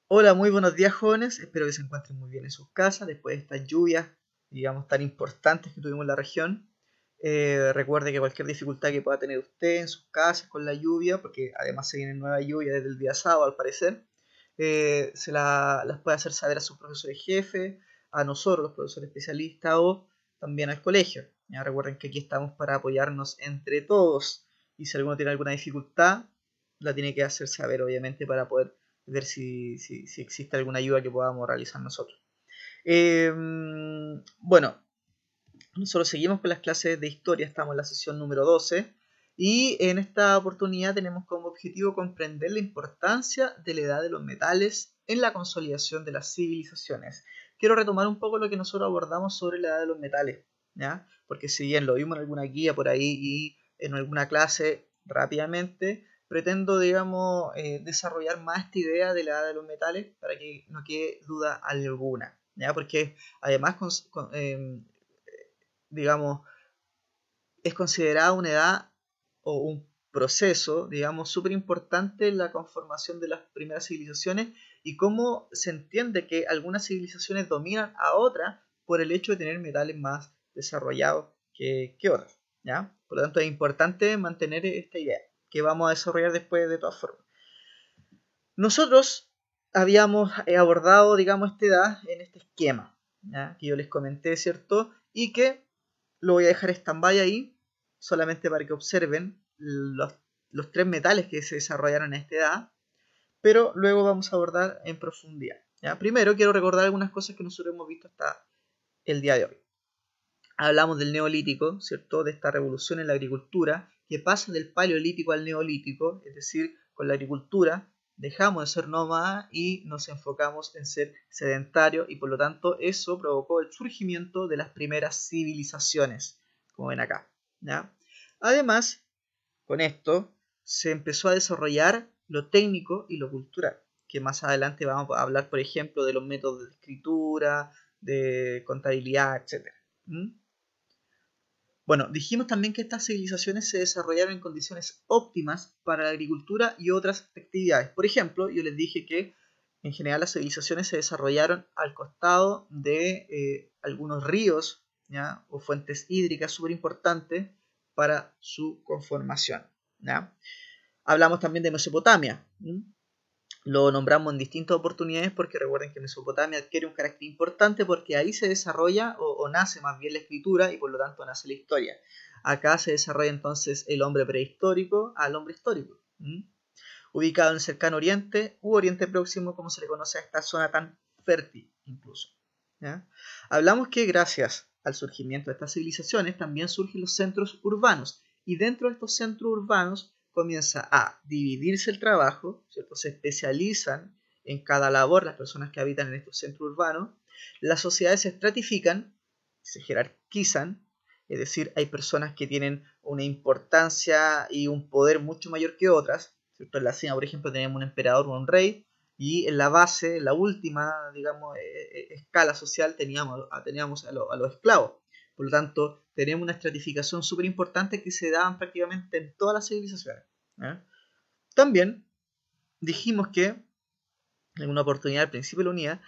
Hola, muy buenos días jóvenes, espero que se encuentren muy bien en sus casas después de estas lluvias, digamos, tan importantes que tuvimos en la región. Recuerde que cualquier dificultad que pueda tener usted en sus casas con la lluvia, porque además se viene nueva lluvia desde el día sábado al parecer, las puede hacer saber a sus profesores jefes, a nosotros los profesores especialistas o también al colegio. Ya recuerden que aquí estamos para apoyarnos entre todos y si alguno tiene alguna dificultad, la tiene que hacer saber obviamente para poder ver si existe alguna ayuda que podamos realizar nosotros. Bueno, nosotros seguimos con las clases de historia, estamos en la sesión número 12 y en esta oportunidad tenemos como objetivo comprender la importancia de la edad de los metales en la consolidación de las civilizaciones. Quiero retomar un poco lo que nosotros abordamos sobre la edad de los metales, ¿ya? Porque si bien lo vimos en alguna guía por ahí y en alguna clase rápidamente, pretendo, digamos, desarrollar más esta idea de la edad de los metales para que no quede duda alguna, ¿ya? Porque además digamos, es considerada una edad o un proceso, digamos, súper importante en la conformación de las primeras civilizaciones y cómo se entiende que algunas civilizaciones dominan a otras por el hecho de tener metales más desarrollados que otras, ¿ya? Por lo tanto, es importante mantener esta idea, que vamos a desarrollar después de todas formas. Nosotros habíamos abordado, digamos, esta edad en este esquema, ¿ya? Que yo les comenté, ¿cierto? Y que lo voy a dejar stand-by ahí, solamente para que observen los tres metales que se desarrollaron en esta edad, pero luego vamos a abordar en profundidad, ¿ya? Primero quiero recordar algunas cosas que nosotros hemos visto hasta el día de hoy. Hablamos del neolítico, ¿cierto? De esta revolución en la agricultura que pasa del paleolítico al neolítico, es decir, con la agricultura dejamos de ser nómadas y nos enfocamos en ser sedentarios y por lo tanto eso provocó el surgimiento de las primeras civilizaciones, como ven acá, ¿ya? Además, con esto se empezó a desarrollar lo técnico y lo cultural, que más adelante vamos a hablar, por ejemplo, de los métodos de escritura, de contabilidad, etc. Bueno, dijimos también que estas civilizaciones se desarrollaron en condiciones óptimas para la agricultura y otras actividades. Por ejemplo, yo les dije que en general las civilizaciones se desarrollaron al costado de algunos ríos, ¿ya? O fuentes hídricas súper importantes para su conformación, ¿ya? Hablamos también de Mesopotamia. Lo nombramos en distintas oportunidades porque recuerden que Mesopotamia adquiere un carácter importante porque ahí se desarrolla o nace más bien la escritura y por lo tanto nace la historia. Acá se desarrolla entonces el hombre prehistórico al hombre histórico. Ubicado en el cercano oriente u oriente próximo, como se le conoce a esta zona tan fértil incluso, ¿ya? Hablamos que gracias al surgimiento de estas civilizaciones también surgen los centros urbanos y dentro de estos centros urbanos comienza a dividirse el trabajo, ¿cierto? Se especializan en cada labor las personas que habitan en estos centros urbanos, las sociedades se estratifican, se jerarquizan, es decir, hay personas que tienen una importancia y un poder mucho mayor que otras, ¿cierto? En la cima, por ejemplo, tenemos un emperador o un rey, y en la base, la última, digamos, escala social teníamos a los esclavos. Por lo tanto, tenemos una estratificación súper importante que se daban prácticamente en todas las civilizaciones, ¿eh? También dijimos que, en una oportunidad al principio de la unidad,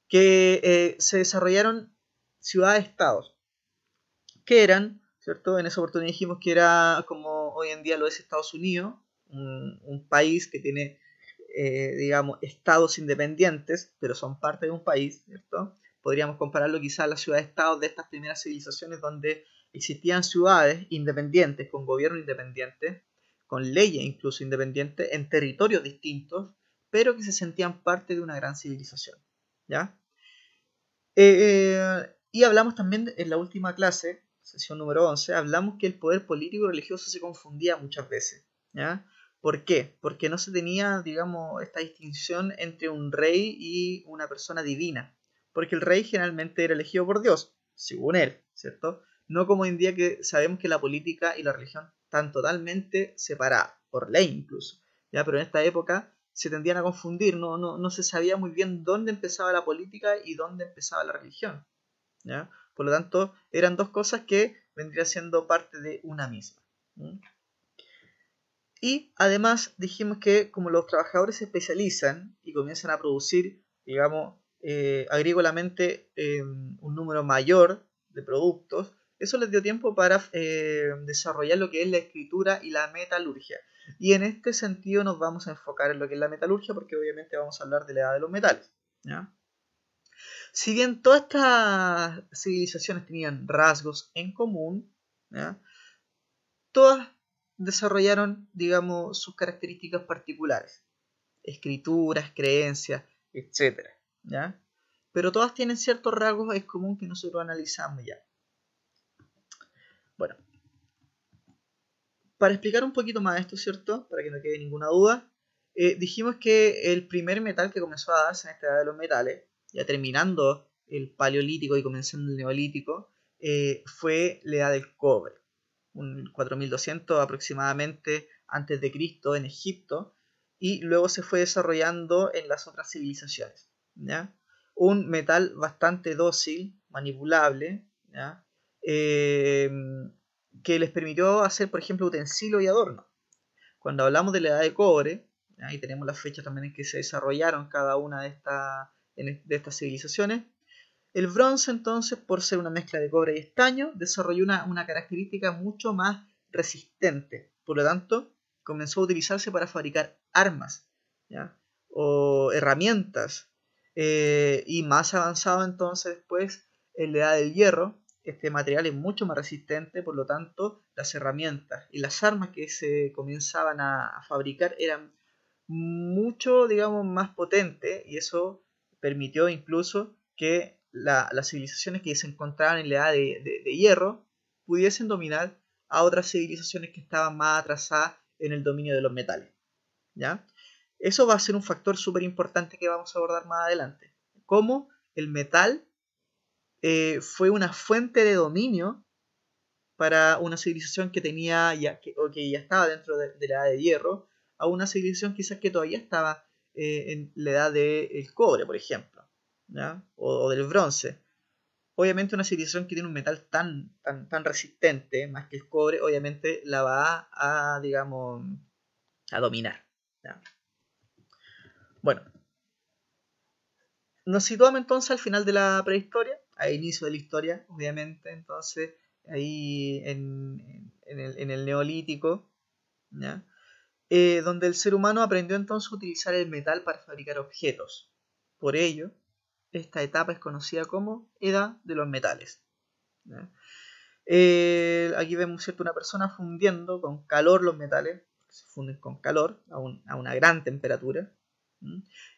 que se desarrollaron ciudades-estados, que eran, ¿cierto? En esa oportunidad dijimos que era como hoy en día lo es Estados Unidos, un país que tiene, digamos, estados independientes, pero son parte de un país, ¿cierto? Podríamos compararlo quizás a las ciudades-estados de estas primeras civilizaciones donde existían ciudades independientes, con gobierno independiente, con leyes incluso independientes, en territorios distintos, pero que se sentían parte de una gran civilización, ¿ya? Y hablamos también en la última clase, sesión número 11, hablamos que el poder político y religioso se confundía muchas veces, ¿ya? ¿Por qué? Porque no se tenía, digamos, esta distinción entre un rey y una persona divina. Porque el rey generalmente era elegido por Dios, según él, ¿cierto? No como hoy en día que sabemos que la política y la religión están totalmente separadas, por ley incluso, ¿ya? Pero en esta época se tendían a confundir, no se sabía muy bien dónde empezaba la política y dónde empezaba la religión, ¿ya? Por lo tanto, eran dos cosas que vendrían siendo parte de una misma. Y además dijimos que como los trabajadores se especializan y comienzan a producir, digamos, agrícolamente un número mayor de productos, eso les dio tiempo para desarrollar lo que es la escritura y la metalurgia. Y en este sentido nos vamos a enfocar en lo que es la metalurgia, porque obviamente vamos a hablar de la edad de los metales, ¿ya? Si bien todas estas civilizaciones tenían rasgos en común, ¿ya? Todas desarrollaron, digamos, sus características particulares, escrituras, creencias, etcétera, ¿ya? Pero todas tienen ciertos rasgos en común que nosotros analizamos ya. Bueno, para explicar un poquito más esto, ¿cierto? Para que no quede ninguna duda, dijimos que el primer metal que comenzó a darse en esta edad de los metales, ya terminando el paleolítico y comenzando el neolítico, fue la edad del cobre. Un 4200 aproximadamente antes de Cristo en Egipto, y luego se fue desarrollando en las otras civilizaciones, ¿ya? Un metal bastante dócil, manipulable, ¿ya? Que les permitió hacer, por ejemplo, utensilios y adornos. Cuando hablamos de la edad de cobre, ahí tenemos las fechas también en que se desarrollaron cada una de estas civilizaciones. El bronce, entonces, por ser una mezcla de cobre y estaño, desarrolló una característica mucho más resistente. Por lo tanto, comenzó a utilizarse para fabricar armas, ¿ya? O herramientas. Y más avanzado, entonces, después, en la edad del hierro, este material es mucho más resistente, por lo tanto, las herramientas y las armas que se comenzaban a fabricar eran mucho, digamos, más potentes, y eso permitió incluso que las civilizaciones que se encontraban en la edad de hierro pudiesen dominar a otras civilizaciones que estaban más atrasadas en el dominio de los metales, ¿ya? Eso va a ser un factor súper importante que vamos a abordar más adelante. Cómo el metal fue una fuente de dominio para una civilización que tenía o que ya estaba dentro de la edad de hierro, a una civilización quizás que todavía estaba en la edad del cobre, por ejemplo, ¿ya? O del bronce. Obviamente una civilización que tiene un metal tan resistente, más que el cobre, obviamente la va a, digamos, a dominar, ¿ya? Bueno, nos situamos entonces al final de la prehistoria, al inicio de la historia, obviamente, entonces ahí en el neolítico, ¿ya? Donde el ser humano aprendió entonces a utilizar el metal para fabricar objetos. Por ello, esta etapa es conocida como Edad de los Metales, ¿ya? Aquí vemos, ¿cierto?, una persona fundiendo con calor los metales, se funden con calor a una gran temperatura.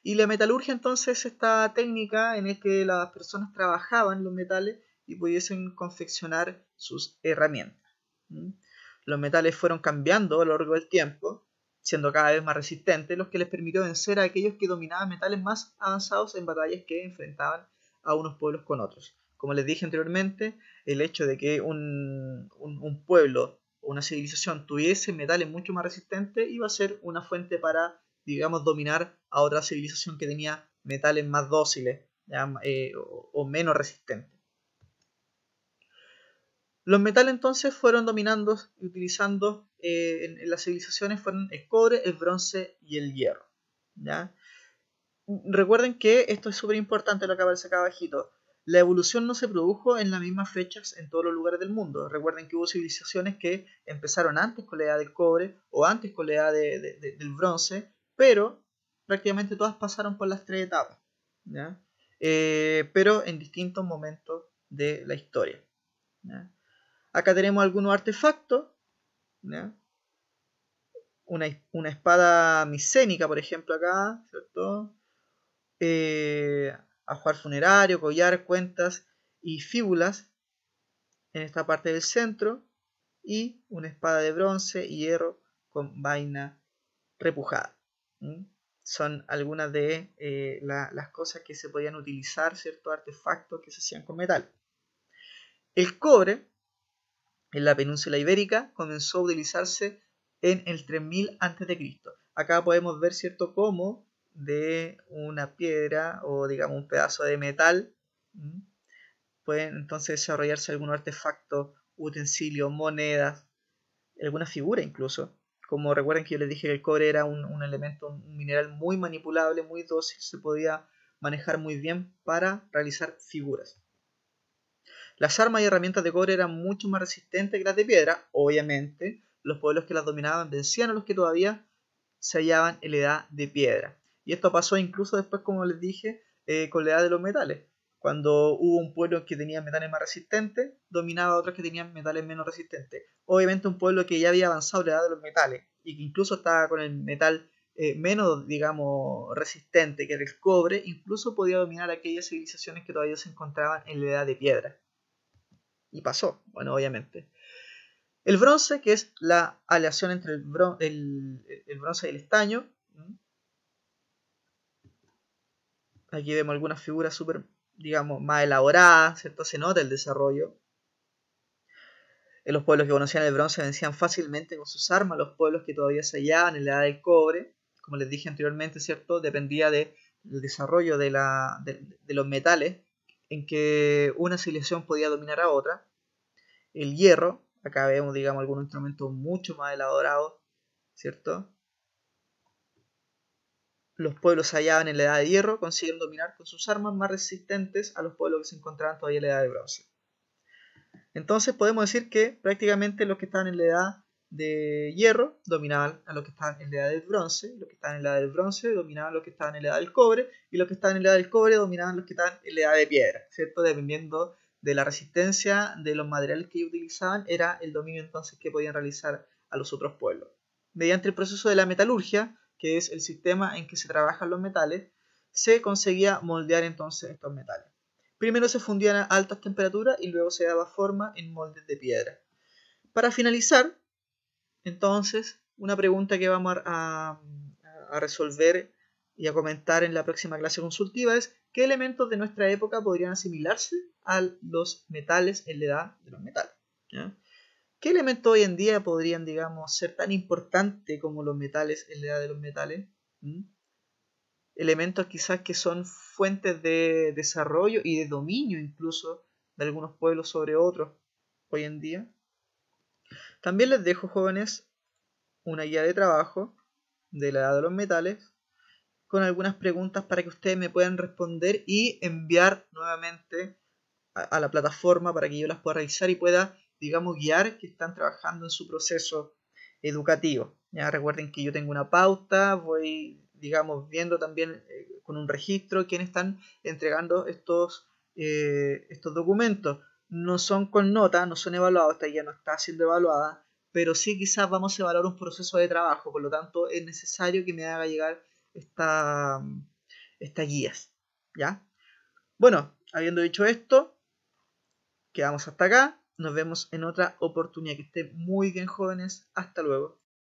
Y la metalurgia entonces es esta técnica en la que las personas trabajaban los metales y pudiesen confeccionar sus herramientas. Los metales fueron cambiando a lo largo del tiempo, siendo cada vez más resistentes, los que les permitió vencer a aquellos que dominaban metales más avanzados en batallas que enfrentaban a unos pueblos con otros. Como les dije anteriormente, el hecho de que un pueblo o una civilización tuviese metales mucho más resistentes iba a ser una fuente para, digamos, dominar a otra civilización que tenía metales más dóciles, o menos resistentes. Los metales entonces fueron dominando y utilizando en las civilizaciones fueron el cobre, el bronce y el hierro, ¿ya? Recuerden que esto es súper importante lo que aparece acá abajito. La evolución no se produjo en las mismas fechas en todos los lugares del mundo. Recuerden que hubo civilizaciones que empezaron antes con la edad del cobre o antes con la edad del bronce, pero prácticamente todas pasaron por las tres etapas, ¿ya? Pero en distintos momentos de la historia, ¿ya? Acá tenemos algunos artefactos, ¿ya? Una espada micénica, por ejemplo, acá, ¿cierto? Ajuar funerario, collar, cuentas y fíbulas en esta parte del centro, y una espada de bronce y hierro con vaina repujada. Son algunas de las cosas que se podían utilizar, ciertos artefactos que se hacían con metal. El cobre en la península ibérica comenzó a utilizarse en el 3000 a.C. Acá podemos ver, cierto, cómo de una piedra o digamos un pedazo de metal pueden entonces desarrollarse algún artefacto, utensilio, monedas, alguna figura incluso, Como recuerden que yo les dije que el cobre era un elemento, un mineral muy manipulable, muy dócil, se podía manejar muy bien para realizar figuras. Las armas y herramientas de cobre eran mucho más resistentes que las de piedra. Obviamente, los pueblos que las dominaban vencían a los que todavía se hallaban en la edad de piedra. Y esto pasó incluso después, como les dije, con la edad de los metales. Cuando hubo un pueblo que tenía metales más resistentes, dominaba a otros que tenían metales menos resistentes. Obviamente un pueblo que ya había avanzado en la edad de los metales y que incluso estaba con el metal menos, digamos, resistente, que era el cobre, incluso podía dominar aquellas civilizaciones que todavía se encontraban en la edad de piedra. Y pasó, bueno, obviamente. El bronce, que es la aleación entre el bronce y el estaño. Aquí vemos algunas figuras súper, digamos, más elaboradas, ¿cierto? Se nota el desarrollo. En los pueblos que conocían el bronce vencían fácilmente con sus armas, los pueblos que todavía se hallaban en la edad del cobre, como les dije anteriormente, ¿cierto? Dependía del desarrollo de los metales en que una civilización podía dominar a otra. El hierro, acá vemos, digamos, algunos instrumentos mucho más elaborados, ¿cierto? Los pueblos se hallaban en la edad de hierro, consiguieron dominar con sus armas más resistentes a los pueblos que se encontraban todavía en la edad de bronce. Entonces podemos decir que prácticamente los que estaban en la edad de hierro dominaban a los que estaban en la edad del bronce, los que estaban en la edad del bronce dominaban a los que estaban en la edad del cobre, y los que estaban en la edad del cobre dominaban a los que estaban en la edad de piedra, ¿cierto? Dependiendo de la resistencia de los materiales que ellos utilizaban, era el dominio entonces que podían realizar a los otros pueblos. Mediante el proceso de la metalurgia, que es el sistema en que se trabajan los metales, se conseguía moldear entonces estos metales. Primero se fundían a altas temperaturas y luego se daba forma en moldes de piedra. Para finalizar, entonces, una pregunta que vamos a resolver y a comentar en la próxima clase consultiva es: ¿qué elementos de nuestra época podrían asimilarse a los metales en la edad de los metales? ¿Ya? ¿Qué elementos hoy en día podrían, digamos, ser tan importantes como los metales en la edad de los metales? Elementos quizás que son fuentes de desarrollo y de dominio incluso de algunos pueblos sobre otros hoy en día. También les dejo, jóvenes, una guía de trabajo de la edad de los metales con algunas preguntas para que ustedes me puedan responder y enviar nuevamente a la plataforma para que yo las pueda revisar y pueda, digamos, guiar que están trabajando en su proceso educativo. Ya recuerden que yo tengo una pauta, voy, digamos, viendo también con un registro quiénes están entregando estos documentos. No son con nota, no son evaluados, esta guía no está siendo evaluada, pero sí quizás vamos a evaluar un proceso de trabajo, por lo tanto es necesario que me haga llegar estas guías. ¿Ya? Bueno, habiendo dicho esto, quedamos hasta acá. Nos vemos en otra oportunidad. Que estén muy bien, jóvenes. Hasta luego.